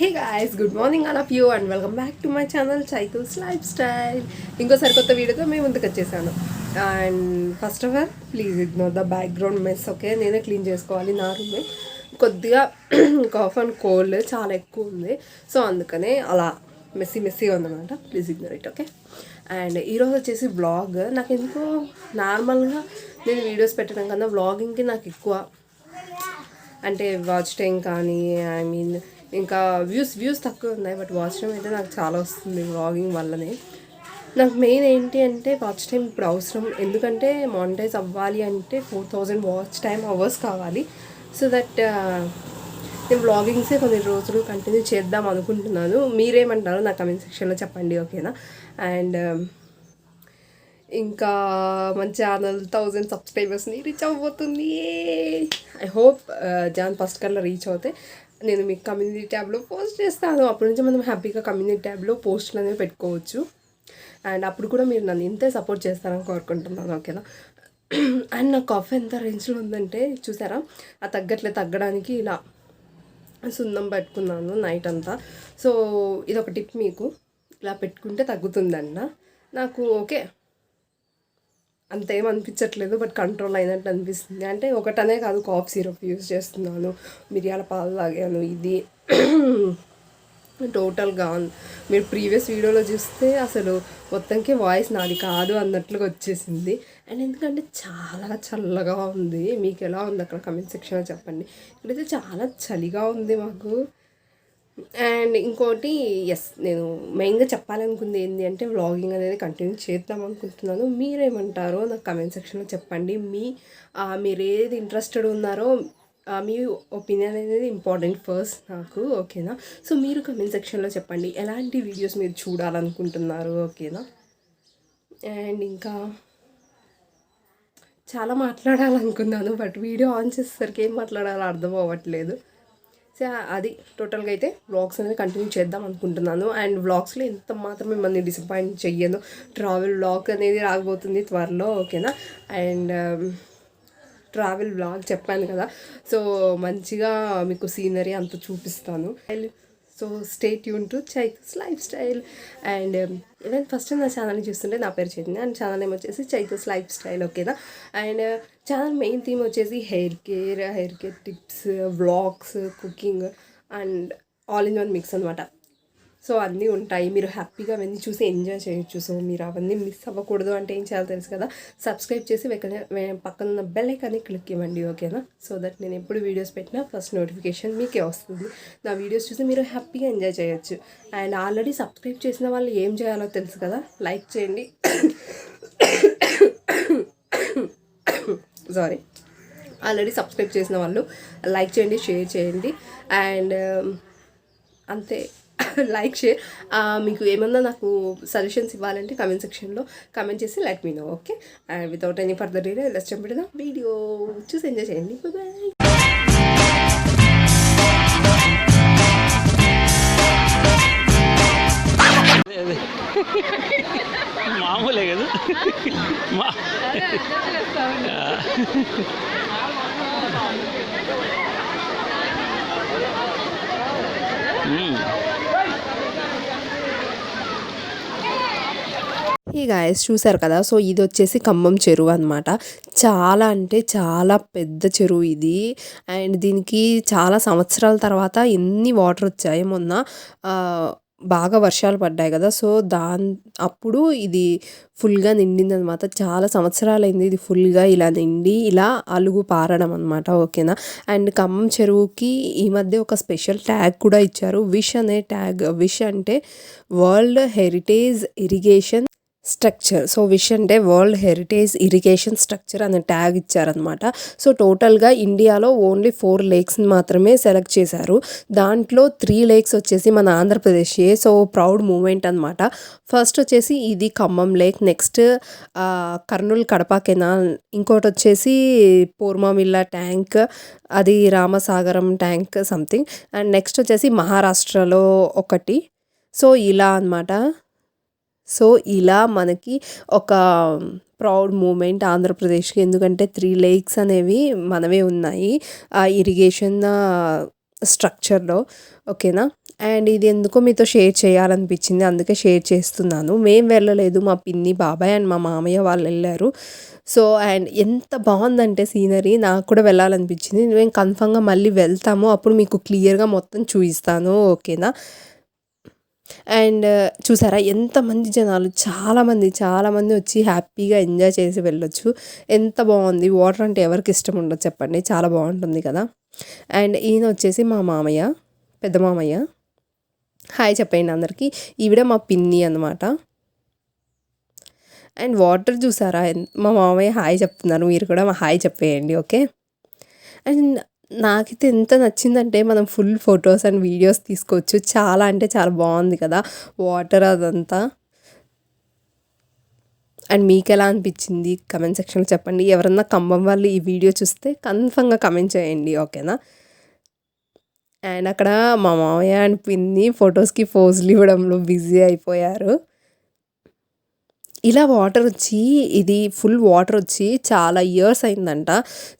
Hey guys, good morning all of you and welcome back to my channel Chaitu's lifestyle. ఇంకోసారి కొత్త వీడియోతో మేము ముందుకు వచ్చేసాను. And first of all please ignore the background mess. Okay, నేనే clean చేసుకోవాలి నా రూమ్ని. కొద్దిగా కాఫ్ అండ్ కోల్డ్ చాలా ఎక్కువ ఉంది, సో అందుకనే అలా మెస్సీగా ఉందన్నమాట. Please ignore it. Okay, and ఈరోజు వచ్చేసి వ్లాగ్. నాకు ఎందుకో నార్మల్గా నేను వీడియోస్ పెట్టడం కన్నా వ్లాగింగ్కి నాకు ఎక్కువ అంటే వాచ్ టైం కానీ ఇంకా వ్యూస్ తక్కువ ఉన్నాయి, బట్ వాచ్ టైం అయితే నాకు చాలా వస్తుంది వ్లాగింగ్ వల్లనే. నాకు మెయిన్ ఏంటి అంటే వాచ్ టైం ఇప్పుడు అవసరం, ఎందుకంటే మానిటైజ్ అవ్వాలి అంటే 4000 వాచ్ టైం అవర్స్ కావాలి. సో దట్ నేను వ్లాగింగ్సే కొన్ని రోజులు కంటిన్యూ చేద్దాం అనుకుంటున్నాను. మీరేమంటారో నా కమెంట్ సెక్షన్లో చెప్పండి, ఓకేనా? అండ్ ఇంకా మన ఛానల్ 1000 సబ్స్క్రైబర్స్ని రీచ్ అవ్వబోతుంది. ఐ హోప్ జాన్ ఫస్ట్ కల్లా రీచ్ అవుతే నేను మీకు కమ్యూనిటీ ట్యాబ్లో పోస్ట్ చేస్తాను. అప్పటి నుంచి మనం హ్యాపీగా కమ్యూనిటీ ట్యాబ్లో పోస్టులు అనేవి పెట్టుకోవచ్చు. అండ్ అప్పుడు కూడా మీరు నన్ను ఇంతే సపోర్ట్ చేస్తారని కోరుకుంటున్నాను, ఓకేనా? అండ్ నా కాఫ్ ఎంత రేంజ్లో ఉందంటే చూసారా, ఆ తగ్గడానికి ఇలా సున్నం పెట్టుకున్నాను నైట్ అంతా. సో ఇదొక టిప్, మీకు ఇలా పెట్టుకుంటే తగ్గుతుందంట. నాకు ఓకే అంతేం అనిపించట్లేదు, బట్ కంట్రోల్ అయినట్టు అనిపిస్తుంది. అంటే ఒకటనే కాదు, కాఫ్ సిరప్ యూజ్ చేస్తున్నాను, మిరియాల పాలు తాగాను. ఇది టోటల్గా మీరు ప్రీవియస్ వీడియోలో చూస్తే అసలు మొత్తంకి వాయిస్ నాది కాదు అన్నట్లుగా వచ్చేసింది. అండ్ ఎందుకంటే చాలా చల్లగా ఉంది. మీకు ఎలా ఉంది అక్కడ కమెంట్ సెక్షన్లో చెప్పండి. ఇక్కడైతే చాలా చలిగా ఉంది మాకు. అండ్ ఇంకోటి, నేను మెయిన్గా చెప్పాలనుకుంది ఏంటి అంటే వ్లాగింగ్ అనేది కంటిన్యూ చేద్దాం అనుకుంటున్నాను. మీరేమంటారో నాకు కమెంట్ సెక్షన్లో చెప్పండి. మీరు ఏది ఇంట్రెస్టెడ్ ఉన్నారో మీ ఒపీనియన్ అనేది ఇంపార్టెంట్ ఫస్ట్ నాకు, ఓకేనా? సో మీరు కమెంట్ సెక్షన్లో చెప్పండి ఎలాంటి వీడియోస్ మీరు చూడాలనుకుంటున్నారు, ఓకేనా? అండ్ ఇంకా చాలా మాట్లాడాలనుకున్నాను, బట్ వీడియో ఆన్ చేసేసరికి ఏం మాట్లాడాలో అర్థం అవ్వట్లేదు. సో అది టోటల్గా అయితే వ్లాగ్స్ అనేది కంటిన్యూ చేద్దాం అనుకుంటున్నాను. అండ్ వ్లాగ్స్లో ఎంత మాత్రం మిమ్మల్ని డిసప్పాయింట్ చెయ్యను. ట్రావెల్ వ్లాగ్ అనేది రాకపోతుంది త్వరలో, ఓకేనా? అండ్ ట్రావెల్ వ్లాగ్ చెప్పాను కదా, సో మంచిగా మీకు సీనరీ అంతా చూపిస్తాను. So stay tune to Chaitu's lifestyle. And even first నా ఛానల్ని చూస్తుంటే నా పేరు చైతన్య, అండ్ ఛానల్ నేమ్ వచ్చేసి చైతుస్ లైఫ్ స్టైల్, ఓకేనా? అండ్ ఛానల్ మెయిన్ థీమ్ వచ్చేసి hair care tips, vlogs, cooking and all in one mix అనమాట. సో అన్నీ ఉంటాయి, మీరు హ్యాపీగా అవన్నీ చూసి ఎంజాయ్ చేయొచ్చు. సో మీరు అవన్నీ మిస్ అవ్వకూడదు అంటే ఏం చేయాలో తెలుసు కదా, సబ్స్క్రైబ్ చేసి పక్కన ఉన్న బెల్ ఐకాన్ని క్లిక్ ఇవ్వండి, ఓకేనా? సో దట్ నేను ఎప్పుడు వీడియోస్ పెట్టినా ఫస్ట్ నోటిఫికేషన్ మీకే వస్తుంది. నా వీడియోస్ చూసి మీరు హ్యాపీగా ఎంజాయ్ చేయొచ్చు. అండ్ ఆల్రెడీ సబ్స్క్రైబ్ చేసిన వాళ్ళు ఏం చేయాలో తెలుసు కదా, లైక్ చేయండి. సారీ, ఆల్రెడీ సబ్స్క్రైబ్ చేసిన వాళ్ళు లైక్ చేయండి, షేర్ చేయండి. అండ్ అంతే, లైక్ షేర్. మీకు ఏమన్నా నాకు సజెషన్స్ ఇవ్వాలంటే కమెంట్ సెక్షన్లో కమెంట్ చేసి let me know, okay? And without any further delay let's jump into the video. చూసి ఎంజాయ్ చేయండి. బాయ్. మామూలే కదా. ఈ గాయస్ చూసారు కదా, సో ఇది వచ్చేసి ఖమ్మం చెరువు అనమాట. చాలా అంటే చాలా పెద్ద చెరువు ఇది. అండ్ దీనికి చాలా సంవత్సరాల తర్వాత ఎన్ని వాటర్ వచ్చాయి. మొన్న బాగా వర్షాలు పడ్డాయి కదా, సో అప్పుడు ఇది ఫుల్గా నిండింది అనమాట. చాలా సంవత్సరాలైంది ఇది ఫుల్గా ఇలా నిండి ఇలా అలుగు పారడం అనమాట, ఓకేనా? అండ్ ఖమ్మం చెరువుకి ఈ మధ్య ఒక స్పెషల్ ట్యాగ్ కూడా ఇచ్చారు, విష్ అనే ట్యాగ్. విష్ అంటే world heritage irrigation structure. So wish అంటే వరల్డ్ హెరిటేజ్ ఇరిగేషన్ స్ట్రక్చర్ అనే ట్యాగ్ ఇచ్చారనమాట. సో టోటల్గా ఇండియాలో ఓన్లీ 4 లేక్స్ని మాత్రమే సెలెక్ట్ చేశారు. దాంట్లో 3 లేక్స్ వచ్చేసి మన ఆంధ్రప్రదేశ్. సో ప్రౌడ్ మూమెంట్ అనమాట. ఫస్ట్ వచ్చేసి ఇది Khammam lake, next Kurnool Kadapa canal, ఇంకోటి వచ్చేసి పోర్మామిల్లా ట్యాంక్, అది Ramasagaram tank something. And next వచ్చేసి మహారాష్ట్రలో ఒకటి. సో ఇలా అనమాట. సో ఇలా మనకి ఒక ప్రౌడ్ మూమెంట్ ఆంధ్రప్రదేశ్కి, ఎందుకంటే 3 లేక్స్ అనేవి మనవే ఉన్నాయి. ఆ ఇరిగేషన్ స్ట్రక్చర్‌లో. ఓకేనా. అండ్ ఇది ఎందుకో మీతో షేర్ చేయాలనిపించింది. అందుకే షేర్ చేస్తున్నాను. మేము వెళ్ళలేదు. మా పిన్ని, బాబాయ్ అండ్ మా మామయ్య వాళ్ళెళ్లారు. సో, అండ్ ఎంత బావుందంటే సీనరీ నాకు కూడా వెళ్ళాలనిపించింది. మేము కన్ఫర్మ్‌గా మళ్ళీ వెళ్తాము. అప్పుడు మీకు క్లియర్‌గా మొత్తం చూయిస్తాను. ఓకేనా. అండ్ చూసారా ఎంతమంది జనాలు, చాలామంది వచ్చి హ్యాపీగా ఎంజాయ్ చేసి వెళ్ళొచ్చు. ఎంత బావుంది. వాటర్ అంటే ఎవరికి ఇష్టం ఉండదు చెప్పండి. చాలా బావుంటుంది కదా. అండ్ ఈయన వచ్చేసి మా మామయ్య, పెద్ద మామయ్య. హాయ్ చెప్పేయండి అందరికీ. ఈవిడ మా పిన్ని అనమాట. అండ్ వాటర్ చూసారా మా మామయ్య హాయ్ చెప్తున్నారు. మీరు కూడా మా హాయ్ చెప్పేయండి. ఓకే. అండ్ నాకైతే ఎంత నచ్చిందంటే మనం ఫుల్ ఫొటోస్ అండ్ వీడియోస్ తీసుకోవచ్చు. చాలా అంటే చాలా బాగుంది కదా వాటర్ అదంతా. అండ్ మీకెలా అనిపించింది కమెంట్ సెక్షన్లో చెప్పండి. ఎవరన్నా ఖమ్మం వాళ్ళు ఈ వీడియో చూస్తే కన్ఫర్మ్గా కమెంట్ చేయండి. ఓకేనా. అండ్ అక్కడ మా మామయ్య అండ్ పిన్ని ఫొటోస్కి పోజులు ఇవ్వడంలో బిజీ అయిపోయారు. ఇలా వాటర్ వచ్చి, ఇది ఫుల్ వాటర్ వచ్చి చాలా ఇయర్స్ అయిందంట.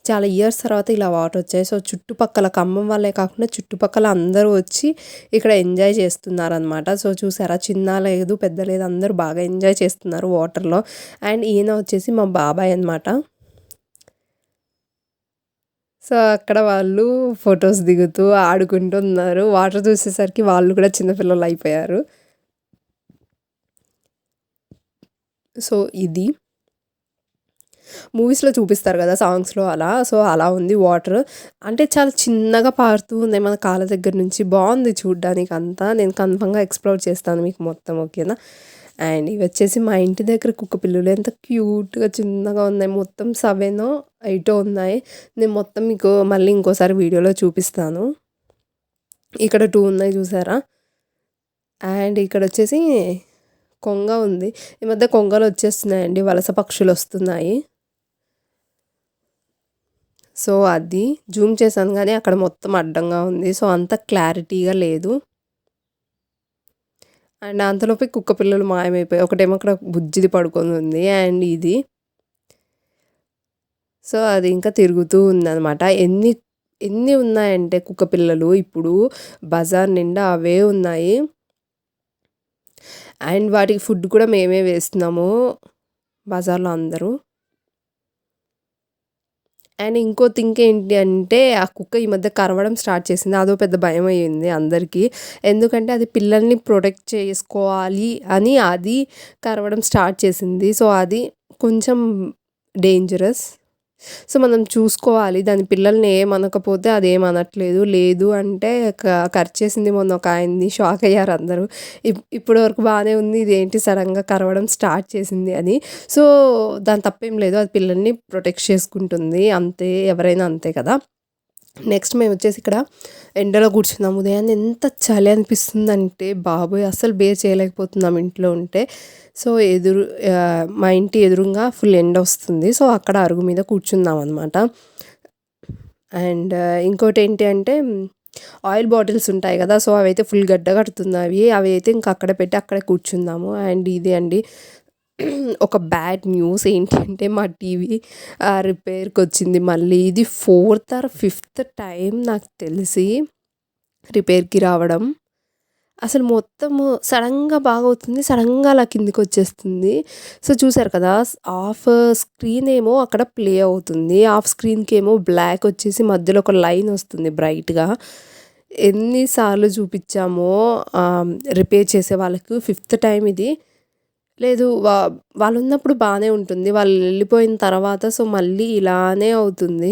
చాలా ఇయర్స్ తర్వాత ఇలా వాటర్ వచ్చాయి. సో చుట్టుపక్కల ఖమ్మం వాళ్ళే కాకుండా చుట్టుపక్కల అందరూ వచ్చి ఇక్కడ ఎంజాయ్ చేస్తున్నారనమాట. సో చూసారా, చిన్న లేదు పెద్ద లేదు అందరూ బాగా ఎంజాయ్ చేస్తున్నారు వాటర్లో. అండ్ ఈయన వచ్చేసి మా బాబాయ్ అనమాట. సో అక్కడ వాళ్ళు ఫొటోస్ దిగుతూ ఆడుకుంటూ ఉన్నారు. వాటర్ చూసేసరికి వాళ్ళు కూడా చిన్నపిల్లలు అయిపోయారు. సో ఇది మూవీస్లో చూపిస్తారు కదా సాంగ్స్లో అలా. సో అలా ఉంది వాటర్. అంటే చాలా చిన్నగా పారుతూ ఉంది మన కాళ్ళ దగ్గర నుంచి. బాగుంది చూడ్డానికి అంతా. నేను కన్ఫర్మ్గా ఎక్స్ప్లోర్ చేస్తాను మీకు మొత్తం. ఓకేనా. అండ్ ఇవి వచ్చేసి మా ఇంటి దగ్గర కుక్క పిల్లలు ఎంత క్యూట్గా చిన్నగా ఉన్నాయి. మొత్తం 7 or 8 ఉన్నాయి. నేను మొత్తం మీకు మళ్ళీ ఇంకోసారి వీడియోలో చూపిస్తాను. ఇక్కడ 2 ఉన్నాయి చూసారా. అండ్ ఇక్కడ వచ్చేసి కొంగ ఉంది. ఈ మధ్య కొంగలు వచ్చేస్తున్నాయండి, వలస పక్షులు వస్తున్నాయి. సో అది జూమ్ చేశాను కానీ అక్కడ మొత్తం అడ్డంగా ఉంది. సో అంత క్లారిటీగా లేదు. అండ్ అంతలోపే కుక్క పిల్లలు మాయమైపోయాయి. ఒకటేమో అక్కడ బుజ్జిది పడుకొని ఉంది. అండ్ ఇది సో అది ఇంకా తిరుగుతూ ఉందన్నమాట. ఎన్ని ఉన్నాయంటే కుక్క పిల్లలు ఇప్పుడు బజార్ నిండా అవే ఉన్నాయి. అండ్ వాటికి ఫుడ్ కూడా మేమే వేస్తున్నాము బజార్లో అందరూ. అండ్ ఇంకో థింక్ ఏంటి అంటే ఆ కుక్క ఈ మధ్య కరవడం స్టార్ట్ చేసింది. అదో పెద్ద భయం అయ్యింది అందరికీ. ఎందుకంటే అది పిల్లల్ని ప్రొటెక్ట్ చేసుకోవాలి అని అది కరవడం స్టార్ట్ చేసింది. సో అది కొంచెం డేంజరస్. సో మనం చూసుకోవాలి. దాని పిల్లల్ని ఏమనకపోతే అదేమనట్లేదు. లేదు అంటే కరిచేసింది. మొన్న ఒక ఆయన్ని, షాక్ అయ్యారు అందరూ. ఇప్పటి వరకు బాగానే ఉంది, ఇదేంటి సడన్గా కరవడం స్టార్ట్ చేసింది అని. సో దాని తప్పేం లేదు. అది పిల్లల్ని ప్రొటెక్ట్ చేసుకుంటుంది అంతే. ఎవరైనా అంతే కదా. నెక్స్ట్ మేము వచ్చేసి ఇక్కడ ఎండలో కూర్చున్నాము. ఉదయాన్నే ఎంత చలి అనిపిస్తుందంటే బాబోయ్ అస్సలు బేర్ చేయలేకపోతున్నాం ఇంట్లో ఉంటే. సో మా ఇంటి ఎదురుగా ఫుల్ ఎండ వస్తుంది. సో అక్కడ అరుగు మీద కూర్చున్నాం అనమాట. అండ్ ఇంకోటి ఏంటి అంటే ఆయిల్ బాటిల్స్ ఉంటాయి కదా. సో అవి అయితే ఫుల్ గడ్డ కడుతున్నాయి. అవి అయితే ఇంకా అక్కడే పెట్టి అక్కడే కూర్చున్నాము. అండ్ ఇది అండి ఒక బ్యాడ్ న్యూస్ ఏంటంటే మా టీవీ రిపేర్కి వచ్చింది మళ్ళీ. ఇది 4th or 5th టైం నాకు తెలిసి రిపేర్కి రావడం. అసలు మొత్తము సడన్గా బాగవుతుంది, సడన్గా అలా కిందికి వచ్చేస్తుంది. సో చూసారు కదా, ఆఫ్ స్క్రీన్ ఏమో అక్కడ ప్లే అవుతుంది, ఆఫ్ స్క్రీన్కి ఏమో బ్లాక్ వచ్చేసి మధ్యలో ఒక లైన్ వస్తుంది బ్రైట్గా. ఎన్నిసార్లు చూపించామో రిపేర్ చేసే వాళ్ళకు. 5th టైం ఇది. లేదు వాళ్ళు ఉన్నప్పుడు బాగానే ఉంటుంది, వాళ్ళు వెళ్ళిపోయిన తర్వాత సో మళ్ళీ ఇలానే అవుతుంది.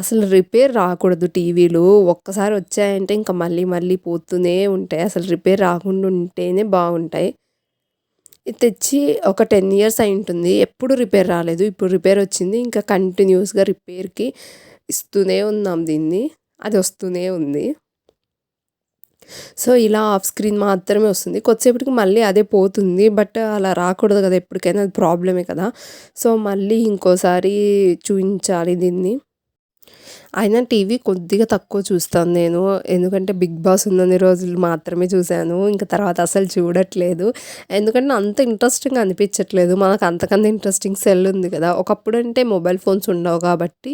అసలు రిపేర్ రాకూడదు టీవీలు. ఒక్కసారి వచ్చాయంటే ఇంకా మళ్ళీ పోతూనే ఉంటాయి. అసలు రిపేర్ రాకుండా ఉంటేనే బాగుంటాయి. ఇది తెచ్చి ఒక 10 years అయి ఉంటుంది. ఎప్పుడు రిపేర్ రాలేదు. ఇప్పుడు రిపేర్ వచ్చింది. ఇంకా కంటిన్యూస్గా రిపేర్కి ఇస్తూనే ఉన్నాం దీన్ని. అది వస్తూనే ఉంది. సో ఇలా ఆఫ్ స్క్రీన్ మాత్రమే వస్తుంది. కొద్దిసేపటికి మళ్ళీ అదే పోతుంది. బట్ అలా రాకూడదు కదా, ఎప్పటికైనా అది ప్రాబ్లమే కదా. సో మళ్ళీ ఇంకోసారి చూయించాలి దీన్ని. అయినా టీవీ కొద్దిగా తక్కువ చూస్తాను నేను. ఎందుకంటే బిగ్ బాస్ ఉన్నన్ని రోజులు మాత్రమే చూశాను. ఇంకా తర్వాత అసలు చూడట్లేదు. ఎందుకంటే అంత ఇంట్రెస్టింగ్గా అనిపించట్లేదు. మనకు అంతకన్నా ఇంట్రెస్టింగ్ సెల్ ఉంది కదా. ఒకప్పుడు అంటే మొబైల్ ఫోన్స్ ఉండవు కాబట్టి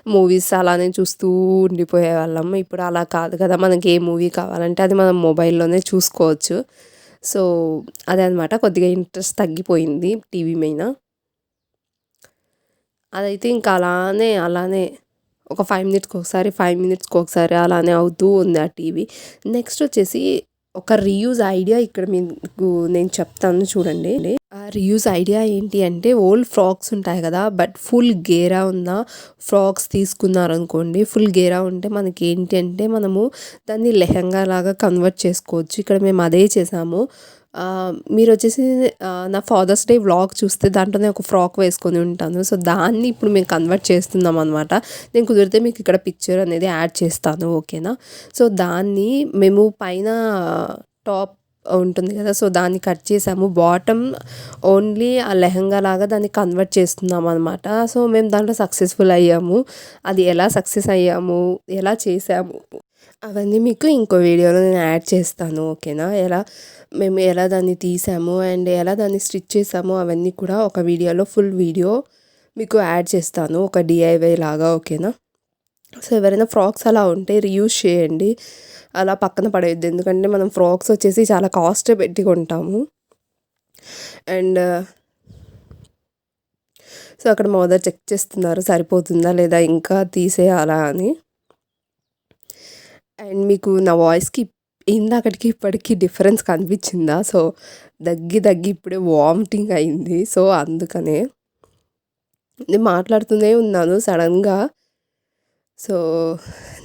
మూవీస్ అలానే చూస్తూ ఉండిపోయేవాళ్ళం. ఇప్పుడు అలా కాదు కదా! మనకి ఏ మూవీ కావాలంటే అది మనం మొబైల్‌లోనే చూసుకోవచ్చు. సో, అదే అనమాట కొద్దిగా ఇంట్రెస్ట్ తగ్గిపోయింది టీవీ మీద. అదైతే ఇంకా అలానే ఒక 5 మినిట్స్‌కి ఒకసారి, 5 మినిట్స్‌కి ఒకసారి అలానే అవుతూ ఉంది ఆ టీవీ. నెక్స్ట్ వచ్చేసి ఒక రీయూజ్ ఐడియా ఇక్కడ మీకు నేను చెప్తాను చూడండి. ఆ రీయూజ్ ఐడియా ఏంటి అంటే ఓల్డ్ ఫ్రాక్స్ ఉంటాయి కదా! బట్ ఫుల్ గేరా ఉన్న ఫ్రాక్స్ తీసుకున్నారనుకోండి, ఫుల్ గేరా ఉంటే మనకి ఏంటి అంటే మనము దాన్ని లెహెంగా లాగా కన్వర్ట్ చేసుకోవచ్చు. ఇక్కడ మేము అదే చేసాము. మీరొచ్చేసి నా ఫాదర్స్ డే వ్లాగ్ చూస్తే దాంట్లోనే ఒక ఫ్రాక్ వేసుకొని ఉంటాను. సో, దాన్ని ఇప్పుడు మేము కన్వర్ట్ చేస్తున్నాం అనమాట. నేను కుదిరితే మీకు ఇక్కడ పిక్చర్ అనేది యాడ్ చేస్తాను. ఓకేనా? సో, దాన్ని మేము పైన టాప్ ఉంటుంది కదా! సో, దాన్ని కట్ చేసాము. బాటమ్ ఓన్లీ ఆ లెహంగా లాగా దాన్ని కన్వర్ట్ చేస్తున్నాం అనమాట. సో, మేము దాంట్లో సక్సెస్‌ఫుల్ అయ్యాము. అది ఎలా సక్సెస్ అయ్యాము, ఎలా చేసాము అవన్నీ మీకు ఇంకో వీడియోలో నేను యాడ్ చేస్తాను. ఓకేనా? మేము ఎలా దాన్ని తీసాము అండ్ ఎలా దాన్ని స్టిచ్ చేసాము అవన్నీ కూడా ఒక వీడియోలో ఫుల్ వీడియో మీకు యాడ్ చేస్తాను. ఒక డీఐవై లాగా. ఓకేనా? సో, ఎవరైనా ఫ్రాక్స్ అలా ఉంటే రీయూజ్ చేయండి. అలా పక్కన పడేయద్దు. ఎందుకంటే మనం ఫ్రాక్స్ వచ్చేసి చాలా కాస్ట్ పెట్టి కొంటాము. అండ్ సో, అక్కడ మా మదర్ చెక్ చేస్తున్నారు సరిపోతుందా లేదా ఇంకా తీసేయాలా అని. అండ్ మీకు నా వాయిస్‌కి ఇందాకటికి ఇప్పటికి డిఫరెన్స్ కనిపించిందా? సో, దగ్గి ఇప్పుడే వామిటింగ్ అయింది. సో, అందుకనే నేను మాట్లాడుతూనే ఉన్నాను సడన్‌గా. సో,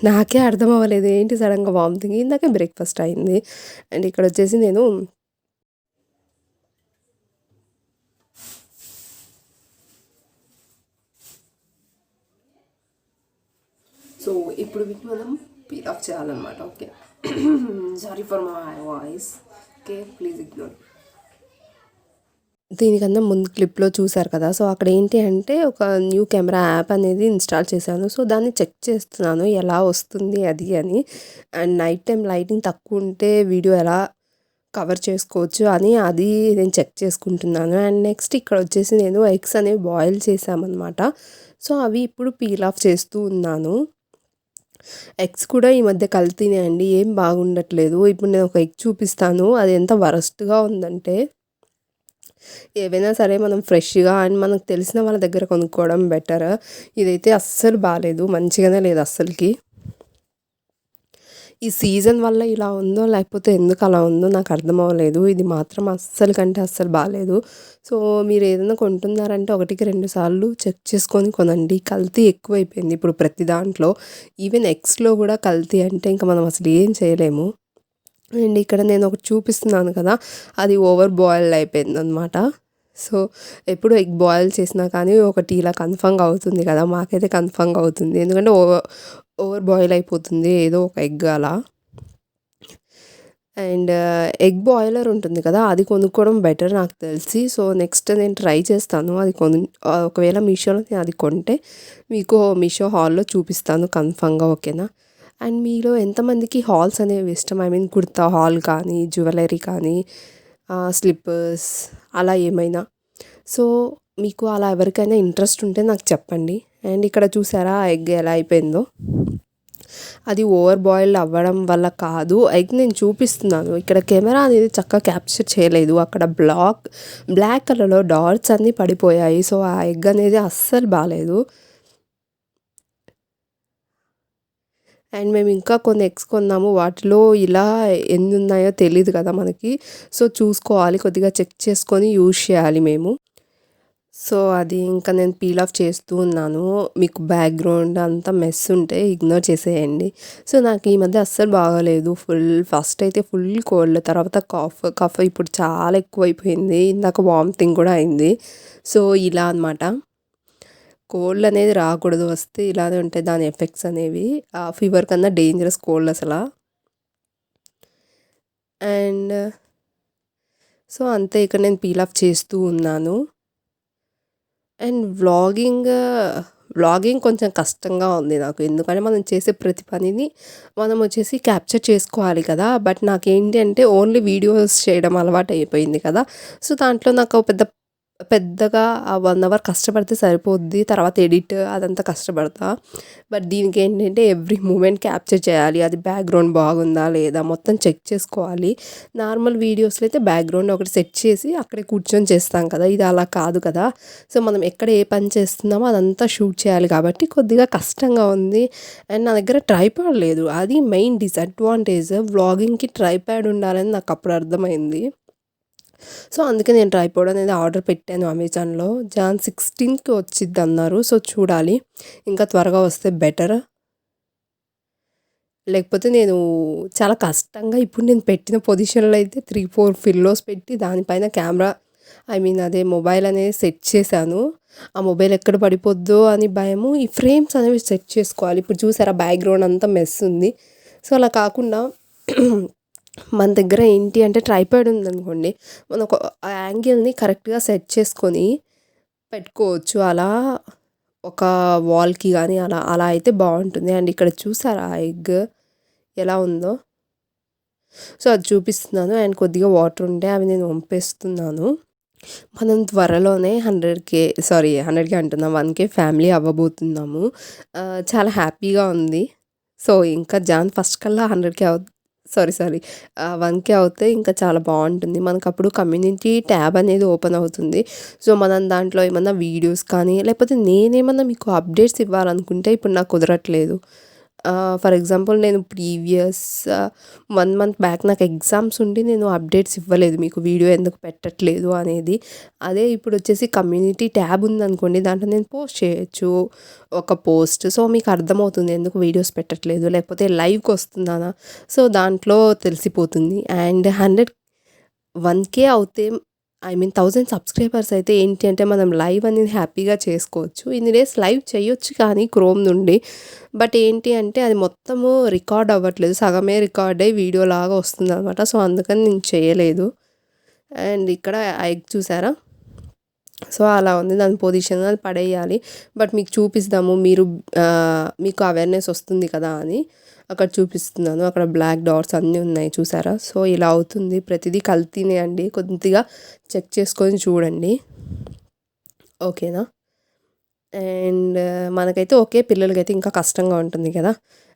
నాకే అర్థం అవ్వలేదు ఏంటి సడన్‌గా వామిటింగ్. ఇందాకే బ్రేక్‌ఫాస్ట్ అయింది. అండ్ ఇక్కడొచ్చేసి నేను సో, ఇప్పుడు వీటిని మనం పీల్ ఆఫ్ చేయాలన్నమాట. Okay. Sorry for my voice. Okay. Please ignore. దీనికన్నా ముందు క్లిప్‌లో చూసారు కదా! సో, అక్కడ ఏంటి అంటే ఒక న్యూ కెమెరా యాప్ అనేది ఇన్‌స్టాల్ చేశాను. సో, దాన్ని చెక్ చేస్తున్నాను ఎలా వస్తుంది అది అని. అండ్ నైట్ టైమ్ లైటింగ్ తక్కువ ఉంటే వీడియో ఎలా కవర్ చేసుకోవచ్చు అని అది నేను చెక్ చేసుకుంటున్నాను. అండ్ నెక్స్ట్ ఇక్కడ వచ్చేసి నేను ఎగ్స్ అనేవి బాయిల్ చేశామన్నమాట. సో, అవి ఇప్పుడు పీల్ ఆఫ్ చేస్తూ ఉన్నాను. ఎగ్స్ కూడా ఈ మధ్య కల్తీనే అండి. ఏం బాగుండట్లేదు. ఇప్పుడు నేను ఒక ఎగ్ చూపిస్తాను. అది ఎంత వరస్ట్‌గా ఉందంటే ఏవైనా సరే మనం ఫ్రెష్‌గా అండ్ మనకు తెలిసిన వాళ్ళ దగ్గర కొనుక్కోవడం బెటర్. ఇదైతే అస్సలు బాలేదు. మంచిగానే లేదు అస్సలకి. ఈ సీజన్ వల్ల ఇలా ఉందో లేకపోతే ఎందుకు అలా ఉందో నాకు అర్థం అవ్వలేదు. ఇది మాత్రం అస్సలు బాలేదు. సో, మీరు ఏదైనా కొంటున్నారంటే ఒకటికి 2 సార్లు చెక్ చేసుకొని కొనండి. కల్తీ ఎక్కువైపోయింది ఇప్పుడు ప్రతి దాంట్లో. ఈవెన్ ఎగ్స్‌లో కూడా కల్తీ అంటే ఇంక మనం అసలు ఏం చేయలేము. అండ్ ఇక్కడ నేను ఒకటి చూపిస్తున్నాను కదా! అది ఓవర్ బాయిల్డ్ అయిపోయిందనమాట. సో, ఎప్పుడు ఎగ్ బాయిల్ చేసినా కానీ ఒకటి ఇలా కన్ఫర్మ్‌గా అవుతుంది కదా! మాకైతే కన్ఫర్మ్‌గా అవుతుంది. ఎందుకంటే ఓవర్ బాయిల్ అయిపోతుంది ఏదో ఒక ఎగ్ అలా. అండ్ ఎగ్ బాయిలర్ ఉంటుంది కదా! అది కొనుక్కోవడం బెటర్ నాకు తెలిసి. సో, నెక్స్ట్ నేను ట్రై చేస్తాను. అది ఒకవేళ మీషోలో నేను అది కొంటే మీకు మీషో హాల్‌లో చూపిస్తాను కన్ఫర్మ్‌గా. ఓకేనా? అండ్ మీలో ఎంతమందికి హాల్స్ అనేవి ఇష్టం? ఐ మీన్ కుర్తా హాల్ కానీ, జ్యువెలరీ కానీ, స్లిప్పర్స్ అలా ఏమైనా. సో, మీకు అలా ఎవరికైనా ఇంట్రెస్ట్ ఉంటే నాకు చెప్పండి. అండ్ ఇక్కడ చూసారా ఆ ఎగ్ ఎలా అయిపోయిందో? అది ఓవర్ బాయిల్డ్ అవ్వడం వల్ల కాదు. ఎగ్ నేను చూపిస్తున్నాను. ఇక్కడ కెమెరా అనేది చక్కగా క్యాప్చర్ చేయలేదు. అక్కడ బ్లాక్ కలర్‌లో డాట్స్ అన్నీ పడిపోయాయి. సో, ఆ ఎగ్ అనేది అస్సలు బాలేదు. అండ్ మేము ఇంకా కొన్ని ఎగ్స్ కొన్నాము. వాటిలో ఇలా ఎన్నున్నాయో తెలీదు కదా మనకి. సో, చూసుకోవాలి. కొద్దిగా చెక్ చేసుకొని యూజ్ చేయాలి మేము. సో, అది ఇంకా నేను పీల్ ఆఫ్ చేస్తూ ఉన్నాను. మీకు బ్యాక్‌గ్రౌండ్ అంతా మెస్ ఉంటే ఇగ్నోర్ చేసేయండి. సో, నాకు ఈ మధ్య అస్సలు బాగోలేదు. ఫస్ట్ అయితే ఫుల్ కోల్డ్, తర్వాత కఫ్ ఇప్పుడు చాలా ఎక్కువైపోయింది. ఇందాక వామిటింగ్ కూడా అయింది. సో, ఇలా అనమాట. కోల్డ్ అనేది రాకూడదు. వస్తే ఇలానే ఉంటాయి దాని ఎఫెక్ట్స్ అనేవి. ఫీవర్ కన్నా డేంజరస్ కోల్డ్ అసల. అండ్ సో, అంతే ఇక్కడ నేను పీల్ ఆఫ్ చేస్తూ ఉన్నాను. అండ్ వ్లాగింగ్ కొంచెం కష్టంగా ఉంది నాకు. ఎందుకంటే మనం చేసే ప్రతి పనిని మనం వచ్చేసి క్యాప్చర్ చేసుకోవాలి కదా! బట్ నాకేంటి అంటే ఓన్లీ వీడియోస్ చేయడం అలవాటయిపోయింది కదా! సో, దాంట్లో నాకు పెద్ద పెద్దగా ఆ 1 అవర్ కష్టపడితే సరిపోద్ది. తర్వాత ఎడిట్ అదంతా కష్టపడతా. బట్ దీనికి ఏంటంటే ఎవ్రీ మూమెంట్ క్యాప్చర్ చేయాలి. అది బ్యాక్‌గ్రౌండ్ బాగుందా లేదా మొత్తం చెక్ చేసుకోవాలి. నార్మల్ వీడియోస్‌లో అయితే బ్యాక్‌గ్రౌండ్ ఒకటి సెట్ చేసి అక్కడే కూర్చొని చేస్తాం కదా! ఇది అలా కాదు కదా! సో, మనం ఎక్కడ ఏ పని చేస్తున్నామో అదంతా షూట్ చేయాలి కాబట్టి కొద్దిగా కష్టంగా ఉంది. అండ్ నా దగ్గర ట్రైపాడ్ లేదు. అది మెయిన్ డిసడ్వాంటేజ్. వ్లాగింగ్‌కి ట్రైపాడ్ ఉండాలని నాకు అప్పుడు అర్థమైంది. సో, అందుకే నేను ట్రైపాడ్ అనేది ఆర్డర్ పెట్టాను అమెజాన్‌లో. జాన్ 16కి వచ్చిద్దన్నారు. సో, చూడాలి. ఇంకా త్వరగా వస్తే బెటర్. లేకపోతే నేను చాలా కష్టంగా ఇప్పుడు నేను పెట్టిన పొజిషన్‌లో అయితే 3, 4 పిల్లోస్ పెట్టి దానిపైన కెమెరా అదే మొబైల్ అనేది సెట్ చేశాను. ఆ మొబైల్ ఎక్కడ పడిపోద్దో అని భయము. ఈ ఫ్రేమ్స్ అనేవి సెట్ చేసుకోవాలి. ఇప్పుడు చూసారా బ్యాక్‌గ్రౌండ్ అంతా మెస్ ఉంది. సో, అలా కాకుండా మన దగ్గర ఏంటి అంటే ట్రైపాడ్ ఉందనుకోండి. మనం ఆ యాంగిల్‌ని కరెక్ట్‌గా సెట్ చేసుకొని పెట్టుకోవచ్చు. అలా ఒక వాల్‌కి గానీ అలా అలా అయితే బావుంటుంది. అండ్ ఇక్కడ చూసారా ఆ ఎగ్ ఎలా ఉందో? సో, అది చూపిస్తున్నాను. అండ్ కొద్దిగా వాటర్ ఉంటే అవి నేను వంపేస్తున్నాను. మనం త్వరలోనే 100కే అంటున్నా 1,000 ఫ్యామిలీ అవ్వబోతున్నాము. చాలా హ్యాపీగా ఉంది. సో, ఇంకా జాన్ ఫస్ట్ కల్లా 100కే సారీ 1,000 అవుతే ఇంకా చాలా బావుంటుంది. మనకప్పుడు కమ్యూనిటీ ట్యాబ్ అనేది ఓపెన్ అవుతుంది. సో, మనం దాంట్లో ఏమన్నా వీడియోస్ కానీ లేకపోతే నేనేమన్నా మీకు అప్డేట్స్ ఇవ్వాలనుకుంటే ఇప్పుడు నాకు కుదరట్లేదు. ఫర్ ఎగ్జాంపుల్ నేను ప్రీవియస్ 1 మంత్ బ్యాక్ నాకు ఎగ్జామ్స్ ఉండి నేను అప్డేట్స్ ఇవ్వలేదు మీకు వీడియో ఎందుకు పెట్టట్లేదు అనేది. అదే ఇప్పుడొచ్చేసి కమ్యూనిటీ ట్యాబ్ ఉందనుకోండి దాంట్లో నేను పోస్ట్ చేయొచ్చు ఒక పోస్ట్. సో, మీకు అర్థమవుతుంది ఎందుకు వీడియోస్ పెట్టట్లేదు లేకపోతే లైవ్‌కొస్తున్నానా సో, దాంట్లో తెలిసిపోతుంది. అండ్ 1,000 అవుతే 1000 సబ్స్క్రైబర్స్ అయితే ఏంటి అంటే మనం లైవ్ అనేది హ్యాపీగా చేసుకోవచ్చు. ఇన్ని డేస్ లైవ్ చేయొచ్చు కానీ క్రోమ్ నుండి. బట్ ఏంటి అంటే అది మొత్తము రికార్డ్ అవ్వట్లేదు. సగమే రికార్డ్ అయ్యి వీడియోలాగా వస్తుందనమాట. సో, అందుకని నేను చేయలేదు. అండ్ ఇక్కడ ఆ ఎగ్ చూసారా? సో, అలా ఉంది. దాని పొజిషన్ అది పడేయాలి. బట్ మీకు చూపిస్తాము. మీకు అవేర్‌నెస్ వస్తుంది కదా అని అక్కడ చూపిస్తున్నాను. అక్కడ బ్లాక్ డాట్స్ అన్నీ ఉన్నాయి చూసారా? సో, ఇలా అవుతుంది. ప్రతిదీ కల్తీనే అండి. కొద్దిగా చెక్ చేసుకొని చూడండి. ఓకేనా? అండ్ మనకైతే ఓకే. పిల్లలకైతే ఇంకా కష్టంగా ఉంటుంది కదా!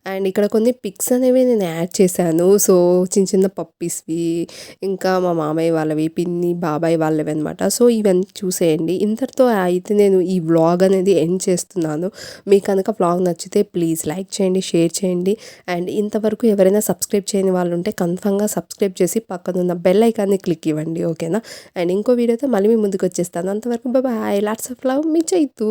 అండ్ ఇక్కడ కొన్ని పిక్స్ అనేవి నేను యాడ్ చేశాను. సో, చిన్న చిన్న పప్పీస్‌వి, ఇంకా మా మామయ్య వాళ్ళవి, పిన్ని, బాబాయ్ వాళ్ళవనమాట. సో, ఇవన్నీ చూసేయండి. ఇంతటితో అయితే నేను ఈ వ్లాగ్ అనేది ఎండ్ చేస్తున్నాను. మీకు కనుక వ్లాగ్ నచ్చితే ప్లీజ్ లైక్ చేయండి, షేర్ చేయండి. అండ్ ఇంతవరకు ఎవరైనా సబ్స్క్రైబ్ చేయని వాళ్ళు ఉంటే కన్ఫర్మ్‌గా సబ్స్క్రైబ్ చేసి పక్కనున్న బెల్ ఐకాన్‌ని క్లిక్ ఇవ్వండి. ఓకేనా? అండ్ ఇంకో వీడియోతో మళ్ళీ మీ ముందుకు వచ్చేస్తాను. అంతవరకు బాయ్. లాట్స్ ఆఫ్ లవ్ మీ చైతు.